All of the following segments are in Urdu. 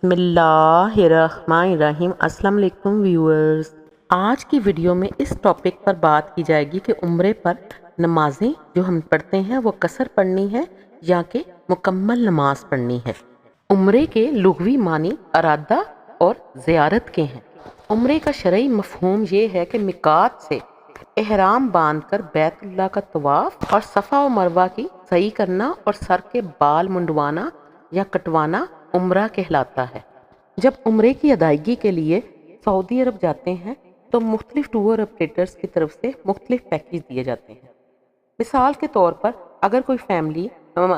بسم اللہ الرحمن الرحیم۔ السلام علیکم ویورز، آج کی ویڈیو میں اس ٹاپک پر بات کی جائے گی کہ عمرے پر نمازیں جو ہم پڑھتے ہیں وہ قصر پڑھنی ہے یا کہ مکمل نماز پڑھنی ہے۔ عمرے کے لغوی معنی ارادہ اور زیارت کے ہیں۔ عمرے کا شرعی مفہوم یہ ہے کہ میقات سے احرام باندھ کر بیت اللہ کا طواف اور صفا و مروہ کی سعی کرنا اور سر کے بال منڈوانا یا کٹوانا عمرہ کہلاتا ہے۔ جب عمرے کی ادائیگی کے لیے سعودی عرب جاتے ہیں تو مختلف ٹور آپریٹرز کی طرف سے مختلف پیکیج دیے جاتے ہیں۔ مثال کے طور پر اگر کوئی فیملی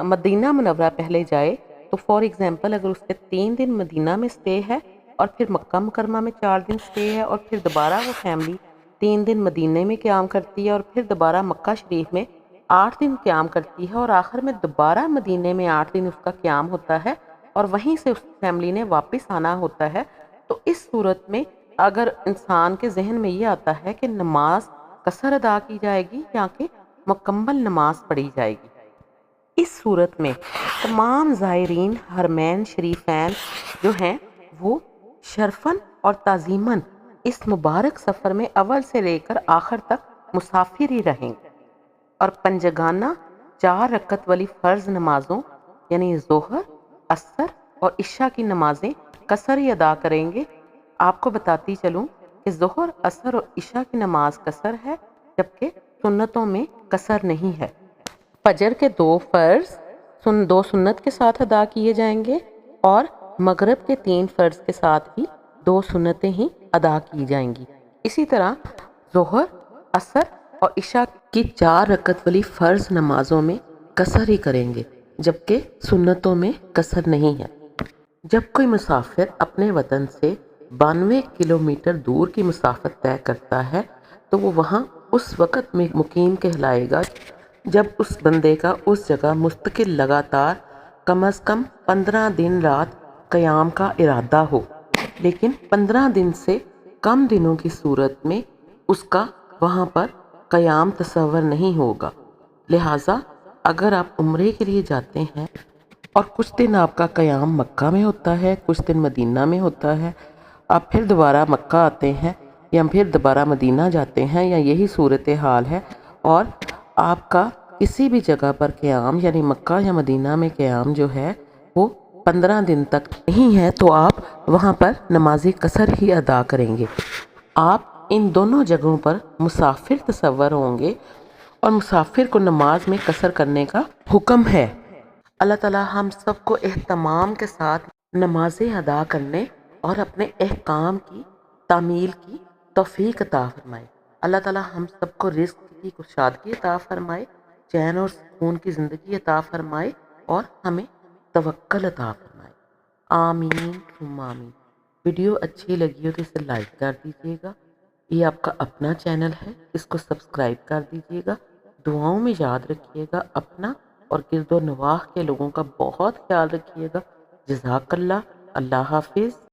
مدینہ منورہ پہلے جائے تو فار ایگزامپل اگر اس کے 3 دن مدینہ میں سٹے ہے اور پھر مکہ مکرمہ میں 4 دن سٹے ہے اور پھر دوبارہ وہ فیملی 3 دن مدینہ میں قیام کرتی ہے اور پھر دوبارہ مکہ شریف میں 8 دن قیام کرتی ہے اور آخر میں دوبارہ مدینہ میں 8 دن اس کا قیام ہوتا ہے اور وہیں سے اس فیملی نے واپس آنا ہوتا ہے، تو اس صورت میں اگر انسان کے ذہن میں یہ آتا ہے کہ نماز قصر ادا کی جائے گی یا کہ مکمل نماز پڑھی جائے گی، اس صورت میں تمام زائرین حرمین شریفین جو ہیں وہ شرفاً اور تعظیماً اس مبارک سفر میں اول سے لے کر آخر تک مسافر ہی رہیں گے اور پنجگانہ 4 رکعت والی فرض نمازوں یعنی ظہر، عصر اور عشاء کی نمازیں قصر ہی ادا کریں گے۔ آپ کو بتاتی چلوں کہ ظہر، عصر اور عشاء کی نماز قصر ہے جبکہ سنتوں میں قصر نہیں ہے۔ فجر کے 2 فرض 2 سنت کے ساتھ ادا کیے جائیں گے اور مغرب کے 3 فرض کے ساتھ بھی 2 سنتیں ہی ادا کی جائیں گی۔ اسی طرح ظہر، عصر اور عشاء کی 4 رکعت والی فرض نمازوں میں قصر ہی کریں گے جبکہ سنتوں میں قصر نہیں ہے۔ جب کوئی مسافر اپنے وطن سے 92 کلومیٹر دور کی مسافت طے کرتا ہے تو وہ وہاں اس وقت میں مقیم کہلائے گا جب اس بندے کا اس جگہ مستقل لگاتار کم از کم 15 دن رات قیام کا ارادہ ہو، لیکن 15 دن سے کم دنوں کی صورت میں اس کا وہاں پر قیام تصور نہیں ہوگا۔ لہٰذا اگر آپ عمرے کے لیے جاتے ہیں اور کچھ دن آپ کا قیام مکہ میں ہوتا ہے، کچھ دن مدینہ میں ہوتا ہے، آپ پھر دوبارہ مکہ آتے ہیں یا پھر دوبارہ مدینہ جاتے ہیں یا یہی صورتحال ہے اور آپ کا کسی بھی جگہ پر قیام یعنی مکہ یا مدینہ میں قیام جو ہے وہ 15 دن تک نہیں ہے، تو آپ وہاں پر نماز قصر ہی ادا کریں گے۔ آپ ان دونوں جگہوں پر مسافر تصور ہوں گے اور مسافر کو نماز میں قصر کرنے کا حکم ہے۔ اللہ تعالی ہم سب کو اہتمام کے ساتھ نمازیں ادا کرنے اور اپنے احکام کی تعمیل کی توفیق عطا فرمائے۔ اللہ تعالی ہم سب کو رزق کی کشادگی عطا فرمائے، چین اور سکون کی زندگی عطا فرمائے اور ہمیں توکل عطا فرمائے۔ آمین ثم آمین۔ ویڈیو اچھی لگی ہو تو اسے لائک کر دیجیے گا، یہ آپ کا اپنا چینل ہے، اس کو سبسکرائب کر دیجیے گا۔ دعاؤں میں یاد رکھیے گا اپنا اور گرد و نواح کے لوگوں کا بہت خیال رکھیے گا۔ جزاک اللہ۔ اللہ حافظ۔